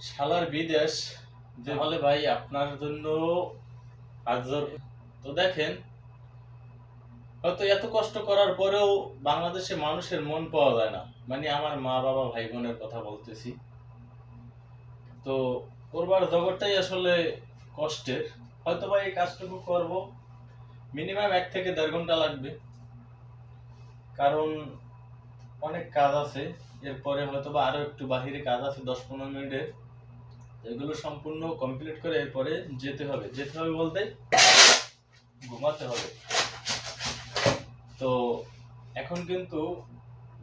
শালার বিদেশ যে বলে ভাই আপনার জন্য আজর। তো দেখেন, হয়তো এত কষ্ট করার পরেও বাংলাদেশে মানুষের মন পাওয়া যায় না। মানে আমার মা বাবা ভাই বোনের কথা বলতেছি। তো করবার জগৎটাই আসলে কষ্টের। হয়তো ভাই এই কাজটুকু করব মিনিমাম 1 থেকে দেড় ঘন্টা লাগবে, কারণ অনেক কাজ আছে। এরপরে হয়তো বা আরো একটু বাহিরে কাজ আছে 10-15 মিনিটের। এগুলো সম্পূর্ণ কমপ্লিট করে এরপরে যেতে হবে বলতে ঘুমাতে হবে। তো এখন কিন্তু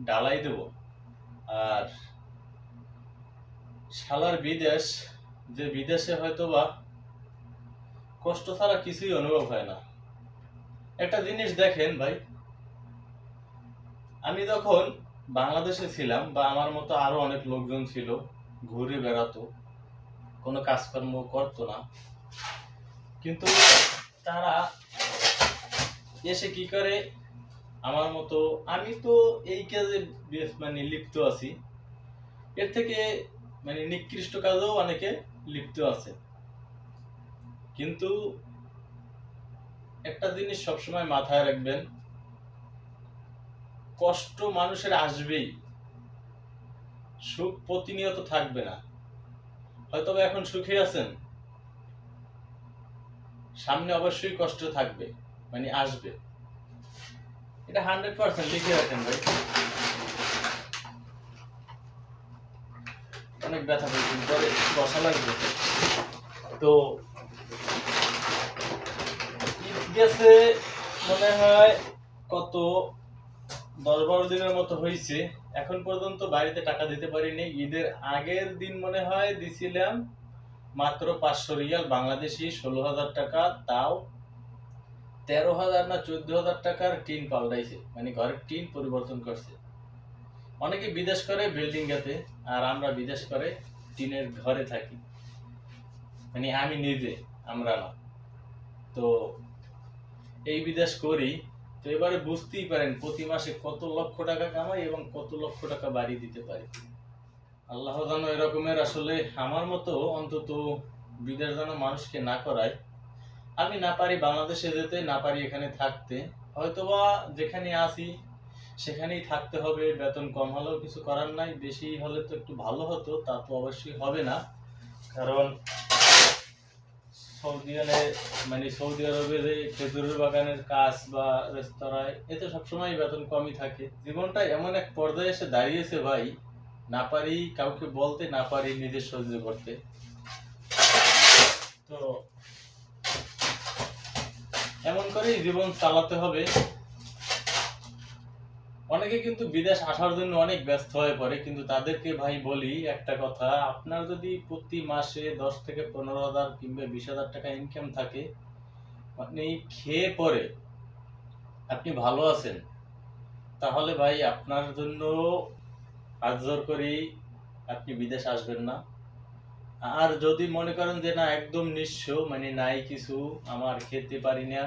ডালাই দেব। আর শালার বিদেশ, যে বিদেশে হয়তো বা কষ্ট ছাড়া কিছুই অনুভব হয় না। একটা জিনিস দেখেন ভাই, আমি যখন বাংলাদেশে ছিলাম বা আমার মতো আরো অনেক লোকজন ছিল, ঘুরে বেড়াতো, কোনো কাজকর্ম করতো না, কিন্তু তারা এসে কি করে আমার মতো, আমি তো এই কাজে মানে লিপ্ত আছি, এর থেকে মানে নিকৃষ্ট কাজেও অনেকে লিপ্ত আছে। কিন্তু একটা জিনিস সবসময় মাথায় রাখবেন, কষ্ট মানুষের আসবেই, সুখ প্রতিনিয়ত থাকবে না। হয়তো এখন সুখে আছেন, সামনে অবশ্যই কষ্ট থাকবে, মানে আসবে। এটা 100% লিখে রাখেন ভাই। অনেক ব্যথা পেয়েছি, পরে বসা লাগবে। তো ঈদ গেছে মনে হয় কত 10-12 দিনের মতো হয়েছে, এখন পর্যন্ত বাড়িতে টাকা দিতে পারিনি। ঈদের আগের দিন মনে হয় দিছিলাম মাত্র 500 রিয়াল বাংলাদেশি, 16,000 টাকা। তাও 13,000 না 14,000 টাকার টিন পাল্টাইছে, মানে ঘরের টিন পরিবর্তন করছে। অনেকে বিদেশ করে বিল্ডিং গাতে, আর আমরা বিদেশ করে টিনের ঘরে থাকি, মানে আমি নিজে, আমরা না। তো এই বিদেশ করি। তো এবারে বুঝতেই পারেন প্রতি মাসে কত লক্ষ টাকা কামাই এবং কত লক্ষ টাকা বাড়ি দিতে পারি। আল্লাহ যেন এরকমের আসলে আমার মতো অন্তত বিদেশ যেন মানুষকে না করায়। আমি না পারি বাংলাদেশে যেতে, না পারি এখানে থাকতে। হয়তোবা যেখানে আছি সেখানেই থাকতে হবে, বেতন কম হলেও কিছু করার নাই, বেশি হলে তো একটু ভালো হতো, তা তো অবশ্যই হবে না। কারণ সৌদি আরবে যে খেজুরের বাগানের কাজ বা রেস্তোরাঁয়, এতে সবসময় বেতন কমই থাকে। জীবনটা এমন এক পর্যায়ে এসে দাঁড়িয়েছে ভাই, না পারি কাউকে বলতে, না পারি নিজে সহ্য করতে। তো এমন করেই জীবন চালাতে হবে। অনেকে কিন্তু বিদেশ আসার জন্য অনেক ব্যস্ত হয়ে পড়ে, কিন্তু তাদেরকে ভাই বলি একটা কথা, আপনার যদি প্রতি মাসে 10 থেকে 15,000 কিংবা 20,000 টাকা ইনকাম থাকে, আপনি খেয়ে পরে আপনি ভালো আছেন, তাহলে ভাই আপনার জন্য হাত জোর করি আপনি বিদেশ আসবেন না। আর যদি মনে করেন যে না একদম নিঃস্ব, মানে নাই কিছু, আমার খেতে পারি না,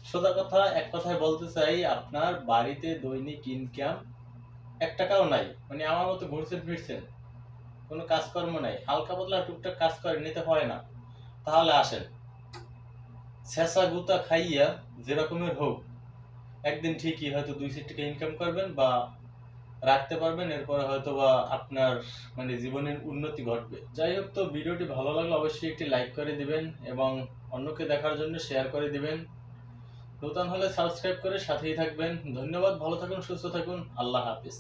সোজা কথা এক কথায় বলতে চাই, আপনার বাড়িতে দৈনিক ইনকাম 1 টাকাও নাই, মানে আমার মতো ঘুরছেন ফিরছেন, কোনো কাজকর্ম নাই, হালকা পাতলা টুকটাক কাজ করে নিতে হয় না, তাহলে আসেন। ছেঁচা গুতা খাইয়া যেরকমের হোক, একদিন ঠিকই হয়তো 2-4 টাকা ইনকাম করবেন বা রাখতে পারবেন, এরপরে হয়তো বা আপনার মানে জীবনের উন্নতি ঘটবে। যাই হোক, তো ভিডিওটি ভালো লাগলে অবশ্যই একটি লাইক করে দিবেন এবং অন্যকে দেখার জন্য শেয়ার করে দিবেন। নতুন হলে সাবস্ক্রাইব করে সাথেই থাকবেন। ধন্যবাদ, ভালো থাকুন, সুস্থ থাকুন, আল্লাহ হাফিজ।